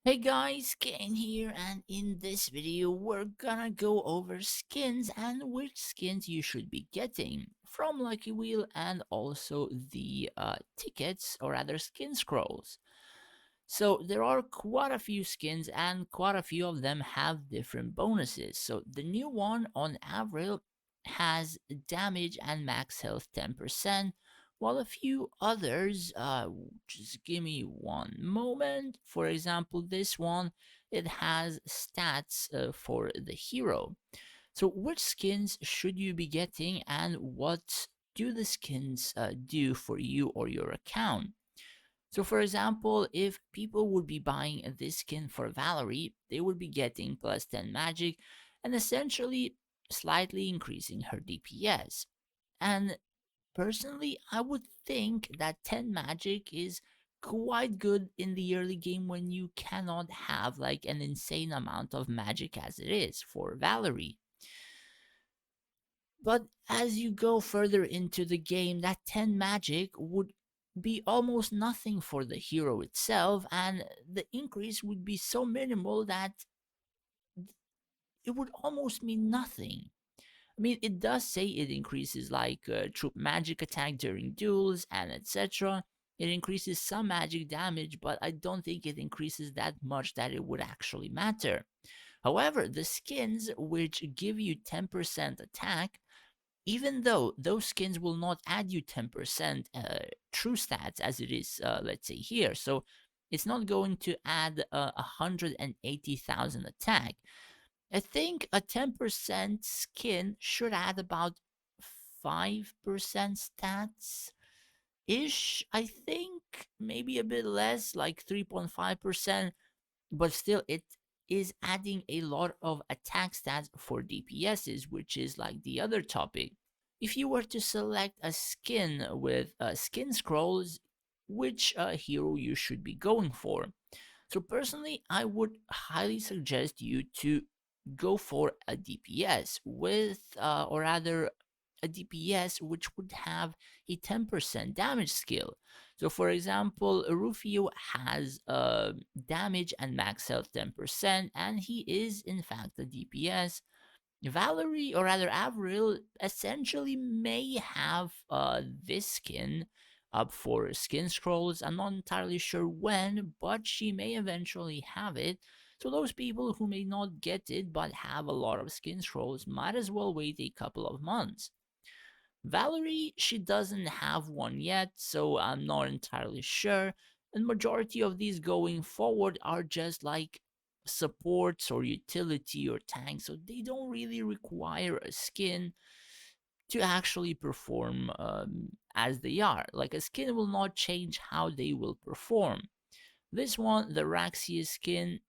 Hey guys, Kane here, and in this video we're gonna go over skins and which skins you should be getting from Lucky Wheel and also the tickets or other skin scrolls. So there are quite a few skins and quite a few of them have different bonuses. So the new one on Avril has damage and max health 10%, while a few others, just give me one moment. For example, this one, it has stats for the hero. So which skins should you be getting and what do the skins do for you or your account? So, for example, if people would be buying this skin for Valerie, they would be getting plus 10 magic and essentially slightly increasing her DPS. And personally, I would think that 10 magic is quite good in the early game when you cannot have like an insane amount of magic as it is for Valerie. But as you go further into the game, that 10 magic would be almost nothing for the hero itself, and the increase would be so minimal that it would almost mean nothing. I mean, it does say it increases like troop magic attack during duels and etc. It increases some magic damage, but I don't think it increases that much that it would actually matter. However, the skins, which give you 10% attack, even though those skins will not add you 10% true stats as it is, let's say here. So it's not going to add 180,000 attack. I think a 10% skin should add about 5% stats ish. I think maybe a bit less, like 3.5%, but still it is adding a lot of attack stats for DPSs, which is like the other topic. If you were to select a skin with skin scrolls, which hero you should be going for? So personally, I would highly suggest you to go for a DPS with, or rather, a DPS which would have a 10% damage skill. So, for example, Rufio has damage and max health 10%, and he is in fact a DPS. Valerie, or rather Avril, essentially may have this skin up for skin scrolls. I'm not entirely sure when, but she may eventually have it. So those people who may not get it but have a lot of skin scrolls might as well wait a couple of months. Valerie, she doesn't have one yet, so I'm not entirely sure. And majority of these going forward are just like supports or utility or tanks, so they don't really require a skin to actually perform as they are. Like a skin will not change how they will perform. This one, the Raxia skin,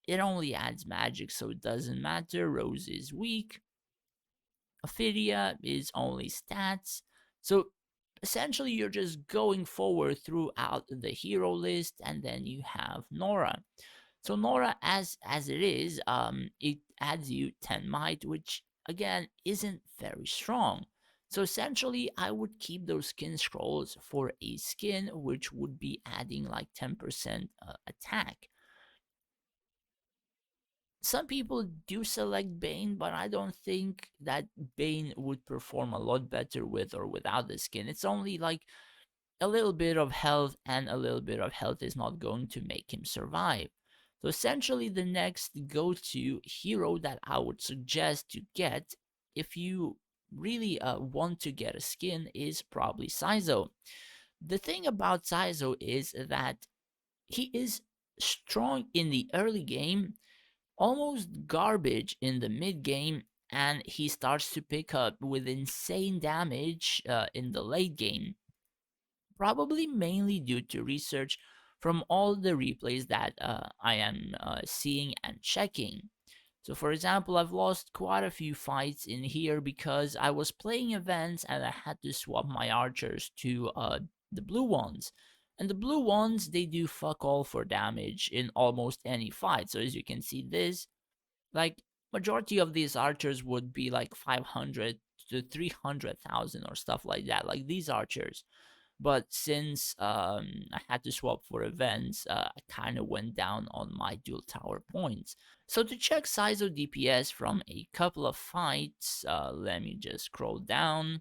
it only adds magic, so it doesn't matter. Rose is weak. Ophidia is only stats. So essentially, you're just going forward throughout the hero list, and then you have Nora. So Nora, as it is, it adds you 10 might, which again isn't very strong. So essentially, I would keep those skin scrolls for a skin which would be adding like 10% attack. Some people do select Bane, but I don't think that Bane would perform a lot better with or without the skin. It's only like a little bit of health, and a little bit of health is not going to make him survive. So essentially, the next go to hero that I would suggest to get if you really want to get a skin is probably Saizo. The thing about Saizo is that he is strong in the early game, almost garbage in the mid game, and he starts to pick up with insane damage in the late game. Probably mainly due to research from all the replays that I am seeing and checking. So, for example, I've lost quite a few fights in here because I was playing events and I had to swap my archers to the blue ones. And the blue ones, they do fuck all for damage in almost any fight. So, as you can see, this, like, majority of these archers would be like 500 to 300,000 or stuff like that. Like these archers. But since I had to swap for events, I kind of went down on my dual tower points. So to check Saizo DPS from a couple of fights, let me just scroll down.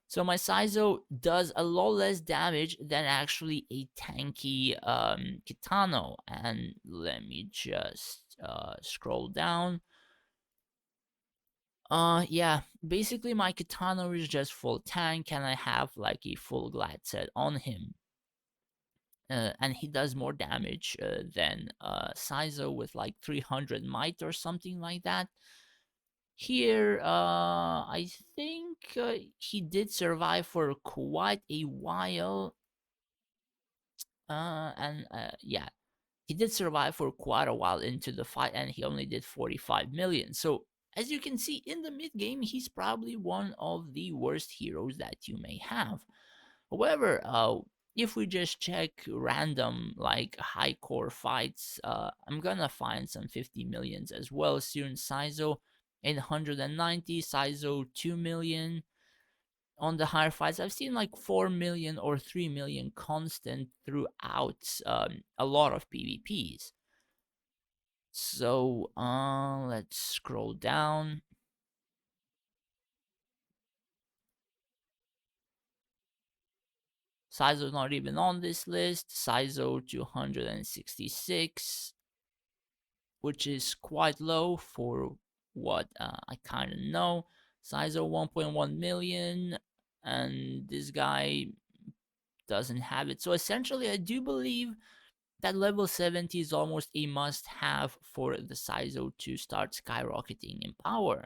So my Saizo does a lot less damage than actually a tanky Kitano. And let me just scroll down. Yeah, basically my Kitano is just full tank and I have like a full glad set on him. And he does more damage than Saizo with like 300 might or something like that. Here, I think he did survive for quite a while. And yeah, he did survive for quite a while into the fight, and he only did 45 million. So, as you can see in the mid game, he's probably one of the worst heroes that you may have. However, if we just check random like high core fights, I'm gonna find some 50 millions as well soon. Saizo 890, Saizo 2 million. On the higher fights, I've seen like 4 million or 3 million constant throughout a lot of PvPs. So let's scroll down. Saizo's not even on this list. Saizo 266, which is quite low for what I kind of know. Saizo 1.1 million, and this guy doesn't have it. So essentially, I do believe that level 70 is almost a must have for the Saizo to start skyrocketing in power.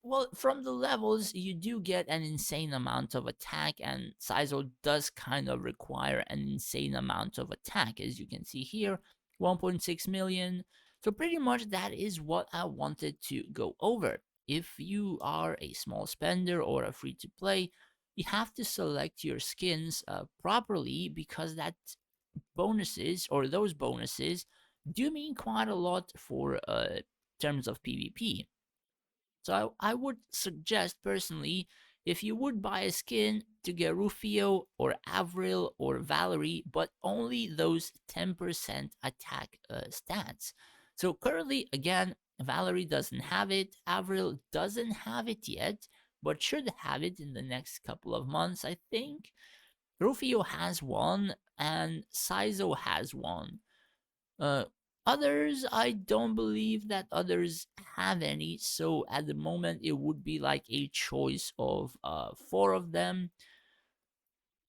Well, from the levels, you do get an insane amount of attack, and Saizo does kind of require an insane amount of attack, as you can see here 1.6 million. So, pretty much that is what I wanted to go over. If you are a small spender or a free to play, you have to select your skins properly because that bonuses or those bonuses do mean quite a lot for terms of PvP. So I would suggest personally, if you would buy a skin, to get Rufio or Avril or Valerie, but only those 10% attack stats. So currently, again, Valerie doesn't have it, Avril doesn't have it yet, but should have it in the next couple of months, I think. Rufio has one, and Saizo has one. Uh, Others, I don't believe that others have any. So at the moment, it would be like a choice of four of them.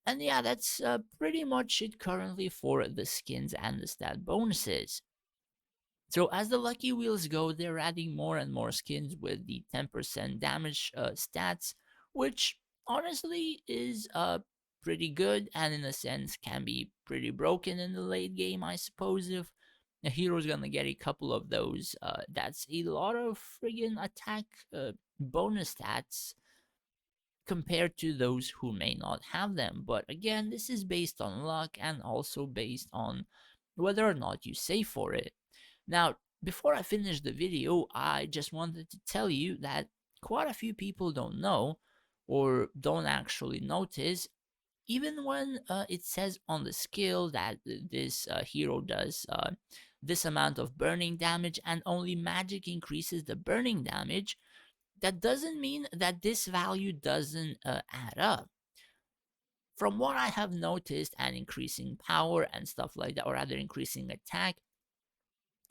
And yeah, that's pretty much it currently for the skins and the stat bonuses. So as the lucky wheels go, they're adding more and more skins with the 10% damage stats, which honestly is pretty good and in a sense can be pretty broken in the late game, I suppose. If a hero's gonna get a couple of those, that's a lot of friggin' attack bonus stats compared to those who may not have them. But again, this is based on luck and also based on whether or not you save for it. Now, before I finish the video, I just wanted to tell you that quite a few people don't know or don't actually notice, even when it says on the skill that this hero does this amount of burning damage and only magic increases the burning damage, that doesn't mean that this value doesn't add up. From what I have noticed, and increasing power and stuff like that, or rather increasing attack,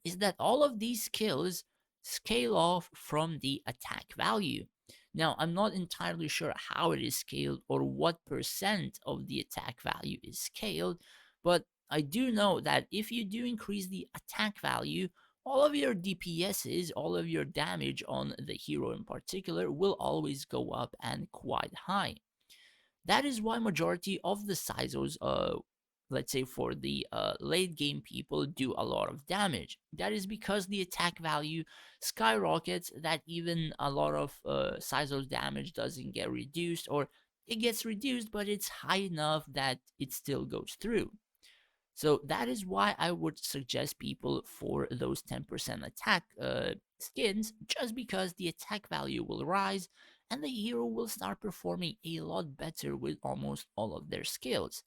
is that all of these skills scale off from the attack value. Now, I'm not entirely sure how it is scaled or what percent of the attack value is scaled, but I do know that if you do increase the attack value, all of your DPSs, all of your damage on the hero in particular, will always go up and quite high. That is why majority of the Saizos, let's say for the late game people, do a lot of damage. That is because the attack value skyrockets, that even a lot of Saizos damage doesn't get reduced, or it gets reduced but it's high enough that it still goes through. So that is why I would suggest people for those 10% attack skins, just because the attack value will rise and the hero will start performing a lot better with almost all of their skills,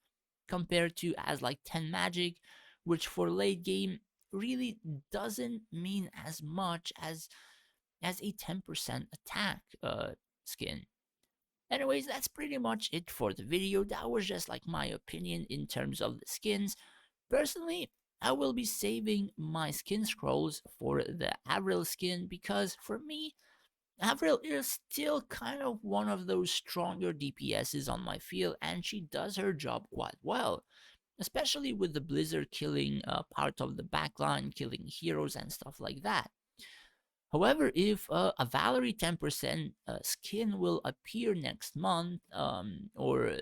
compared to as like 10 magic, which for late game really doesn't mean as much as a 10% attack skin. Anyways, that's pretty much it for the video. That was just like my opinion in terms of the skins. Personally, I will be saving my skin scrolls for the Avril skin because for me, Avril is still kind of one of those stronger DPSs on my field, and she does her job quite well, especially with the Blizzard killing part of the backline, killing heroes and stuff like that. However, if a Valerie 10% skin will appear next month, or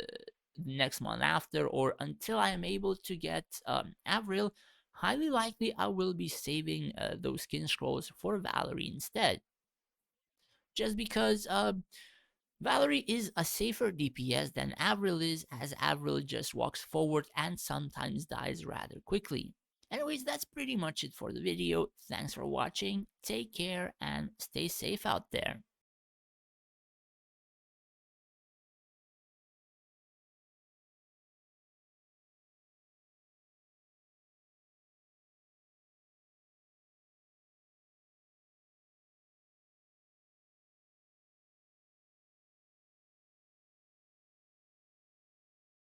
next month after, or until I am able to get Avril, highly likely I will be saving those skin scrolls for Valerie instead. Just because Valerie is a safer DPS than Avril is, as Avril just walks forward and sometimes dies rather quickly. Anyways, that's pretty much it for the video. Thanks for watching, take care, and stay safe out there.